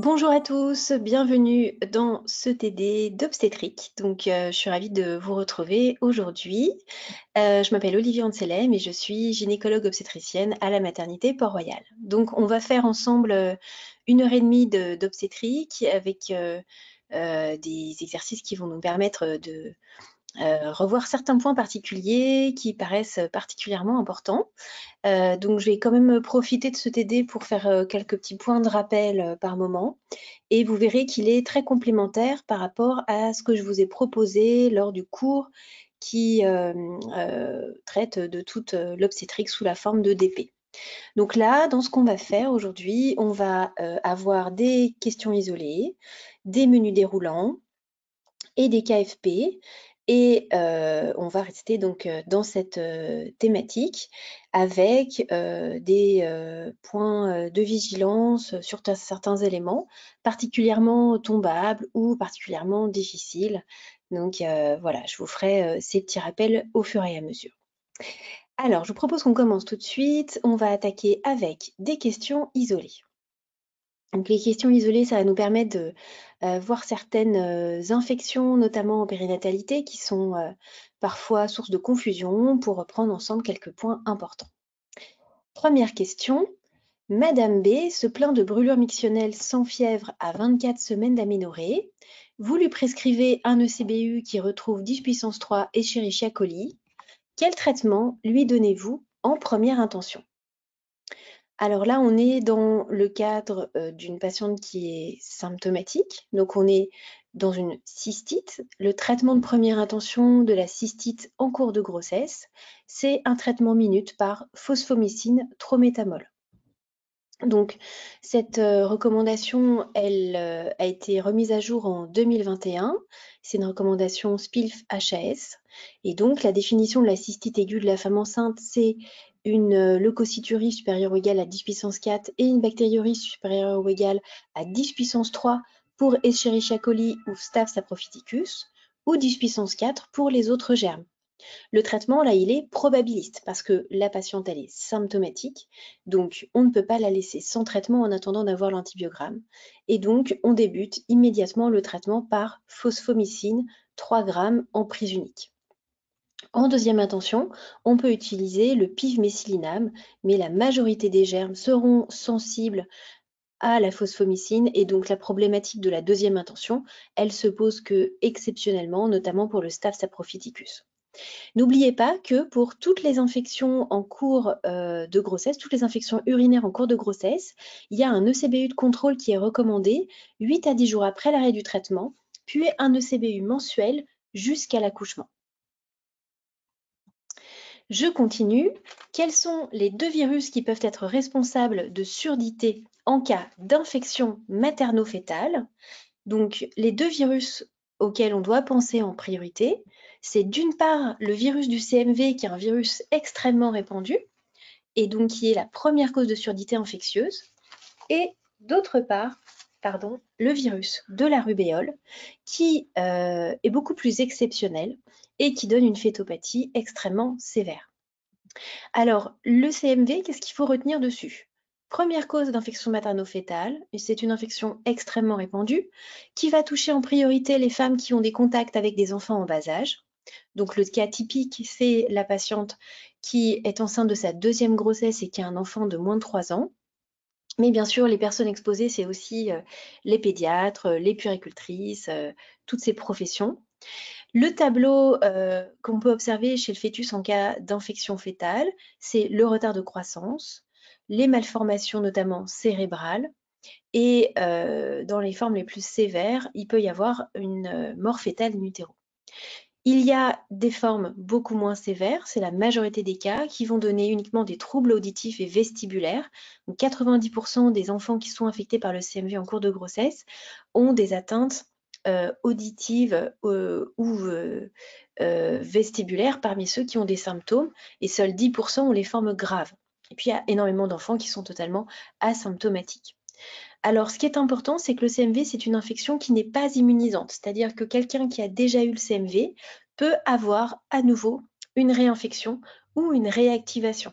Bonjour à tous, bienvenue dans ce TD d'obstétrique. Je suis ravie de vous retrouver aujourd'hui. Je m'appelle Olivier Anselem et je suis gynécologue obstétricienne à la maternité Port-Royal. Donc, on va faire ensemble 1 heure et demie d'obstétrique avec des exercices qui vont nous permettre de revoir certains points particuliers qui paraissent particulièrement importants. Donc, je vais quand même profiter de ce TD pour faire quelques petits points de rappel par moment. Et vous verrez qu'il est très complémentaire par rapport à ce que je vous ai proposé lors du cours qui traite de toute l'obstétrique sous la forme de DP. Donc là, dans ce qu'on va faire aujourd'hui, on va avoir des questions isolées, des menus déroulants et des KFP. Et on va rester donc dans cette thématique avec des points de vigilance sur certains éléments particulièrement tombables ou particulièrement difficiles. Donc voilà, je vous ferai ces petits rappels au fur et à mesure. Alors, je vous propose qu'on commence tout de suite. On va attaquer avec des questions isolées. Donc les questions isolées, ça va nous permettre de voir certaines infections, notamment en périnatalité, qui sont parfois source de confusion, pour reprendre ensemble quelques points importants. Première question. Madame B se plaint de brûlure mictionnelle sans fièvre à 24 semaines d'aménorrhée. Vous lui prescrivez un ECBU qui retrouve 10 puissance 3 Escherichia coli. Quel traitement lui donnez-vous en première intention ? Alors là, on est dans le cadre d'une patiente qui est symptomatique. Donc, on est dans une cystite. Le traitement de première intention de la cystite en cours de grossesse, c'est un traitement minute par phosphomycine trométamol. Donc, cette recommandation, elle a été remise à jour en 2021. C'est une recommandation SPILF-HAS. Et donc, la définition de la cystite aiguë de la femme enceinte, c'est une leucocyturie supérieure ou égale à 10 puissance 4 et une bactériurie supérieure ou égale à 10 puissance 3 pour Escherichia coli ou Staph saprophyticus, ou 10 puissance 4 pour les autres germes. Le traitement, là, il est probabiliste parce que la patiente, elle est symptomatique. Donc, on ne peut pas la laisser sans traitement en attendant d'avoir l'antibiogramme. Et donc, on débute immédiatement le traitement par phosphomycine, 3 grammes en prise unique. En deuxième intention, on peut utiliser le pivmécilinam, mais la majorité des germes seront sensibles à la phosphomycine et donc la problématique de la deuxième intention, elle se pose que exceptionnellement, notamment pour le Staph saprophyticus. N'oubliez pas que pour toutes les infections en cours de grossesse, toutes les infections urinaires en cours de grossesse, il y a un ECBU de contrôle qui est recommandé 8 à 10 jours après l'arrêt du traitement, puis un ECBU mensuel jusqu'à l'accouchement. Je continue. Quels sont les 2 virus qui peuvent être responsables de surdité en cas d'infection materno-fétale? Donc, les 2 virus auxquels on doit penser en priorité, c'est d'une part le virus du CMV, qui est un virus extrêmement répandu, et donc qui est la première cause de surdité infectieuse, et d'autre part, le virus de la rubéole, qui est beaucoup plus exceptionnel et qui donne une fétopathie extrêmement sévère. Alors, le CMV, qu'est-ce qu'il faut retenir dessus? Première cause d'infection materno-fétale, et c'est une infection extrêmement répandue, qui va toucher en priorité les femmes qui ont des contacts avec des enfants en bas âge. Donc le cas typique, c'est la patiente qui est enceinte de sa deuxième grossesse et qui a un enfant de moins de 3 ans. Mais bien sûr, les personnes exposées, c'est aussi les pédiatres, les puéricultrices, toutes ces professions. Le tableau qu'on peut observer chez le fœtus en cas d'infection fœtale, c'est le retard de croissance, les malformations notamment cérébrales, et dans les formes les plus sévères, il peut y avoir une mort fœtale in utero. Il y a des formes beaucoup moins sévères, c'est la majorité des cas, qui vont donner uniquement des troubles auditifs et vestibulaires. Donc 90% des enfants qui sont infectés par le CMV en cours de grossesse ont des atteintes auditives ou vestibulaires parmi ceux qui ont des symptômes, et seuls 10% ont les formes graves. Et puis il y a énormément d'enfants qui sont totalement asymptomatiques. Alors, ce qui est important, c'est que le CMV, c'est une infection qui n'est pas immunisante, c'est-à-dire que quelqu'un qui a déjà eu le CMV peut avoir à nouveau une réinfection ou une réactivation.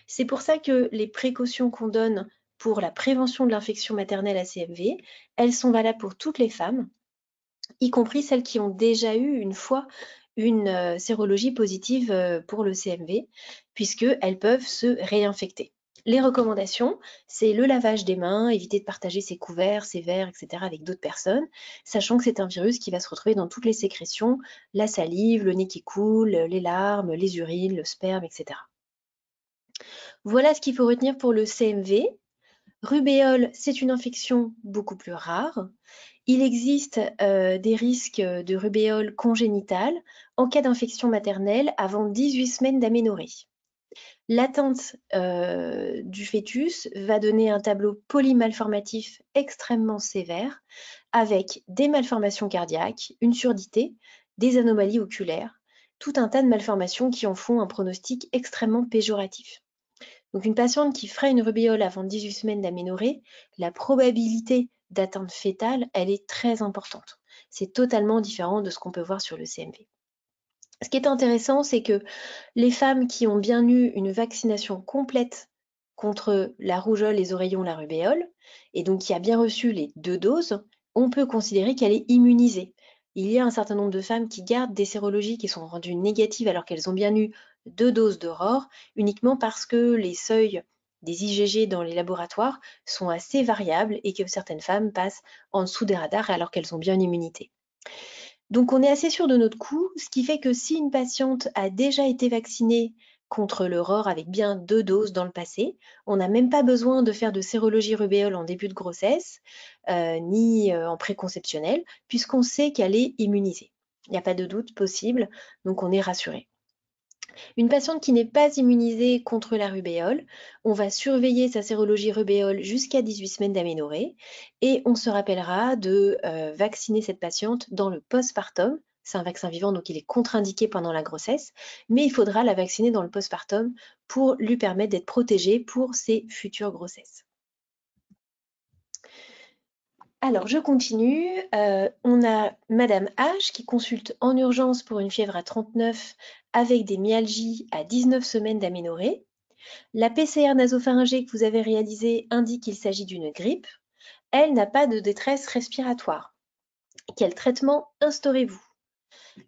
C'est pour ça que les précautions qu'on donne pour la prévention de l'infection maternelle à CMV. Elles sont valables pour toutes les femmes, y compris celles qui ont déjà eu une fois une sérologie positive pour le CMV, puisqu'elles peuvent se réinfecter. Les recommandations, c'est le lavage des mains, éviter de partager ses couverts, ses verres, etc. avec d'autres personnes, sachant que c'est un virus qui va se retrouver dans toutes les sécrétions, la salive, le nez qui coule, les larmes, les urines, le sperme, etc. Voilà ce qu'il faut retenir pour le CMV. Rubéole, c'est une infection beaucoup plus rare. Il existe des risques de rubéole congénitale en cas d'infection maternelle avant 18 semaines d'aménorrhée. L'atteinte du fœtus va donner un tableau polymalformatif extrêmement sévère avec des malformations cardiaques, une surdité, des anomalies oculaires, tout un tas de malformations qui en font un pronostic extrêmement péjoratif. Donc une patiente qui ferait une rubéole avant 18 semaines d'aménorrhée, la probabilité d'atteinte fœtale, elle est très importante. C'est totalement différent de ce qu'on peut voir sur le CMV. Ce qui est intéressant, c'est que les femmes qui ont bien eu une vaccination complète contre la rougeole, les oreillons, la rubéole, et donc qui a bien reçu les 2 doses, on peut considérer qu'elle est immunisée. Il y a un certain nombre de femmes qui gardent des sérologies qui sont rendues négatives alors qu'elles ont bien eu 2 doses d'Aurore, uniquement parce que les seuils des IgG dans les laboratoires sont assez variables et que certaines femmes passent en dessous des radars alors qu'elles ont bien une immunité. Donc on est assez sûr de notre coup, ce qui fait que si une patiente a déjà été vaccinée contre l'Aurore avec bien 2 doses dans le passé, on n'a même pas besoin de faire de sérologie rubéole en début de grossesse, ni en préconceptionnel, puisqu'on sait qu'elle est immunisée. Il n'y a pas de doute possible, donc on est rassuré. Une patiente qui n'est pas immunisée contre la rubéole, on va surveiller sa sérologie rubéole jusqu'à 18 semaines d'aménorrhée et on se rappellera de vacciner cette patiente dans le postpartum. C'est un vaccin vivant, donc il est contre-indiqué pendant la grossesse, mais il faudra la vacciner dans le postpartum pour lui permettre d'être protégée pour ses futures grossesses. Alors, je continue. On a Madame H qui consulte en urgence pour une fièvre à 39 avec des myalgies à 19 semaines d'aménorrhée. La PCR nasopharyngée que vous avez réalisée indique qu'il s'agit d'une grippe. Elle n'a pas de détresse respiratoire. Quel traitement instaurez-vous?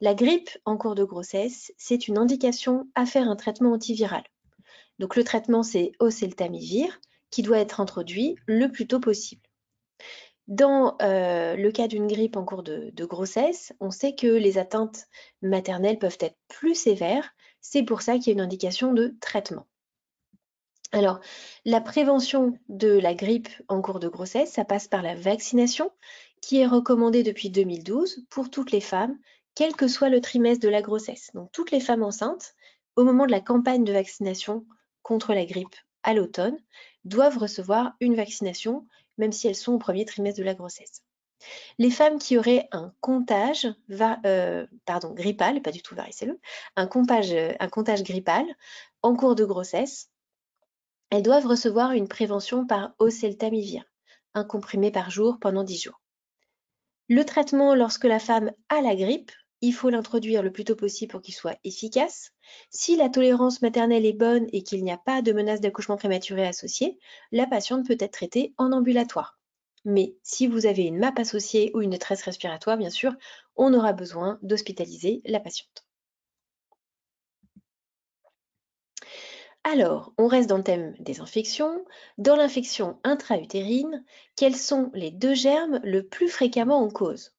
La grippe en cours de grossesse, c'est une indication à faire un traitement antiviral. Donc le traitement, c'est oseltamivir qui doit être introduit le plus tôt possible. Dans le cas d'une grippe en cours de grossesse, on sait que les atteintes maternelles peuvent être plus sévères. C'est pour ça qu'il y a une indication de traitement. Alors, la prévention de la grippe en cours de grossesse, ça passe par la vaccination qui est recommandée depuis 2012 pour toutes les femmes, quel que soit le trimestre de la grossesse. Donc, toutes les femmes enceintes, au moment de la campagne de vaccination contre la grippe à l'automne, doivent recevoir une vaccination, même si elles sont au premier trimestre de la grossesse. Les femmes qui auraient un comptage grippal, pas du tout varicelleux, un comptage grippal en cours de grossesse, elles doivent recevoir une prévention par oseltamivir, un comprimé par jour pendant 10 jours. Le traitement lorsque la femme a la grippe, il faut l'introduire le plus tôt possible pour qu'il soit efficace. Si la tolérance maternelle est bonne et qu'il n'y a pas de menace d'accouchement prématuré associée, la patiente peut être traitée en ambulatoire. Mais si vous avez une MAP associée ou une détresse respiratoire, bien sûr, on aura besoin d'hospitaliser la patiente. Alors, on reste dans le thème des infections. Dans l'infection intra-utérine, quels sont les 2 germes le plus fréquemment en cause?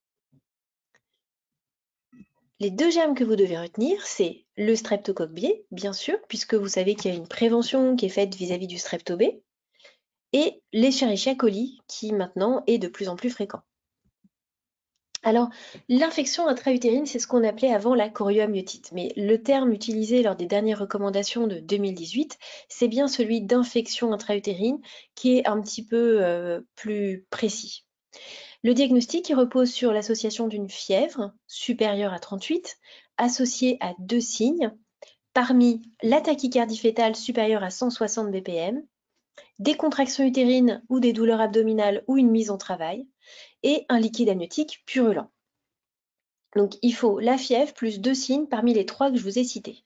Les 2 germes que vous devez retenir, c'est le streptocoque B, bien sûr, puisque vous savez qu'il y a une prévention qui est faite vis-à-vis du strepto B, et l'Escherichia coli, qui maintenant est de plus en plus fréquent. Alors, l'infection intra-utérine, c'est ce qu'on appelait avant la chorioamniotite, mais le terme utilisé lors des dernières recommandations de 2018, c'est bien celui d'infection intra-utérine qui est un petit peu plus précis. Le diagnostic il repose sur l'association d'une fièvre supérieure à 38, associée à 2 signes, parmi la tachycardie fœtale supérieure à 160 bpm, des contractions utérines ou des douleurs abdominales ou une mise en travail, et un liquide amniotique purulent. Donc, il faut la fièvre plus 2 signes parmi les 3 que je vous ai cités.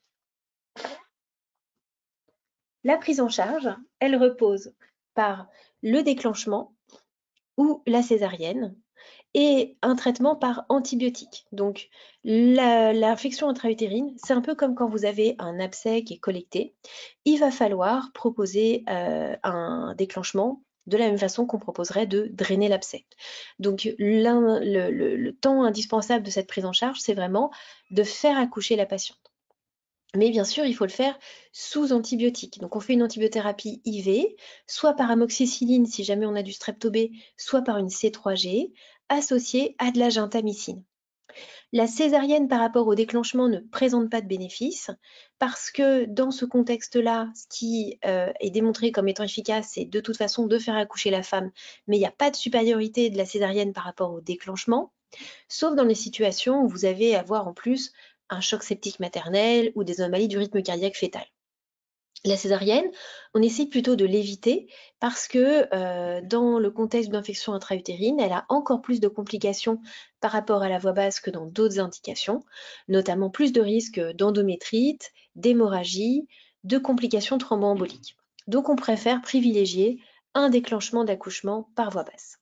La prise en charge, elle repose par le déclenchement ou la césarienne et un traitement par antibiotique. Donc l'infection intra-utérine, c'est un peu comme quand vous avez un abcès qui est collecté. Il va falloir proposer un déclenchement de la même façon qu'on proposerait de drainer l'abcès. Donc le temps indispensable de cette prise en charge, c'est vraiment de faire accoucher la patiente. Mais bien sûr, il faut le faire sous antibiotiques. Donc on fait une antibiothérapie IV, soit par amoxicilline si jamais on a du streptobé, soit par une C3G, associée à de la gentamicine. La césarienne par rapport au déclenchement ne présente pas de bénéfice parce que dans ce contexte-là, ce qui est démontré comme étant efficace, c'est de toute façon de faire accoucher la femme, mais il n'y a pas de supériorité de la césarienne par rapport au déclenchement, sauf dans les situations où vous avez à voir en plus un choc septique maternel ou des anomalies du rythme cardiaque fœtal. La césarienne, on essaie plutôt de l'éviter parce que dans le contexte d'infection intra-utérine, elle a encore plus de complications par rapport à la voie basse que dans d'autres indications, notamment plus de risques d'endométrite, d'hémorragie, de complications thromboemboliques. Donc on préfère privilégier un déclenchement d'accouchement par voie basse.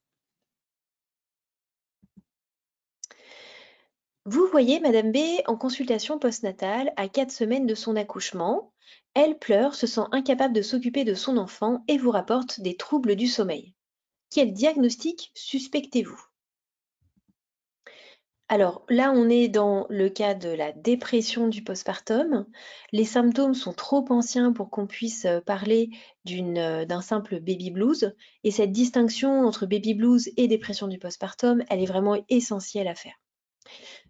Vous voyez Madame B en consultation postnatale à 4 semaines de son accouchement. Elle pleure, se sent incapable de s'occuper de son enfant et vous rapporte des troubles du sommeil. Quel diagnostic suspectez-vous? Alors là, on est dans le cas de la dépression du postpartum. Les symptômes sont trop anciens pour qu'on puisse parler d'un simple baby blues. Et cette distinction entre baby blues et dépression du postpartum, elle est vraiment essentielle à faire.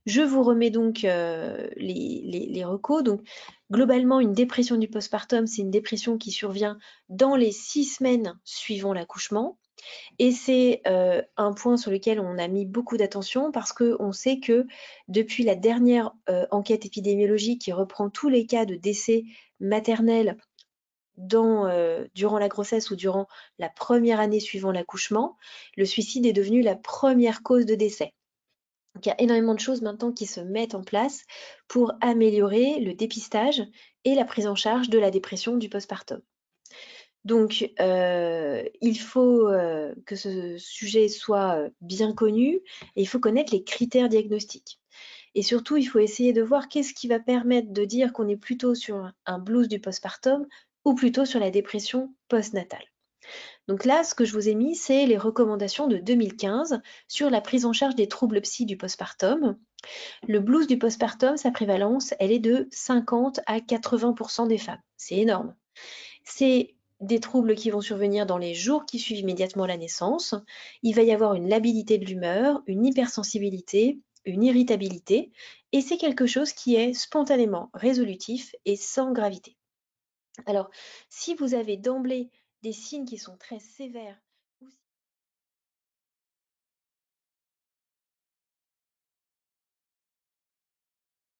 Je vous remets donc les recos. Donc, globalement, une dépression du postpartum, c'est une dépression qui survient dans les 6 semaines suivant l'accouchement. Et c'est un point sur lequel on a mis beaucoup d'attention parce qu'on sait que depuis la dernière enquête épidémiologique qui reprend tous les cas de décès maternels durant la grossesse ou durant la première année suivant l'accouchement, le suicide est devenu la première cause de décès. Donc, il y a énormément de choses maintenant qui se mettent en place pour améliorer le dépistage et la prise en charge de la dépression du postpartum. Donc, il faut que ce sujet soit bien connu et il faut connaître les critères diagnostiques. Et surtout, il faut essayer de voir qu'est-ce qui va permettre de dire qu'on est plutôt sur un blues du postpartum ou plutôt sur la dépression postnatale. Donc là, ce que je vous ai mis, c'est les recommandations de 2015 sur la prise en charge des troubles psy du postpartum. Le blues du postpartum, sa prévalence, elle est de 50 à 80% des femmes. C'est énorme. C'est des troubles qui vont survenir dans les jours qui suivent immédiatement la naissance. Il va y avoir une labilité de l'humeur, une hypersensibilité, une irritabilité, et c'est quelque chose qui est spontanément résolutif et sans gravité. Alors, si vous avez d'emblée des signes qui sont très sévères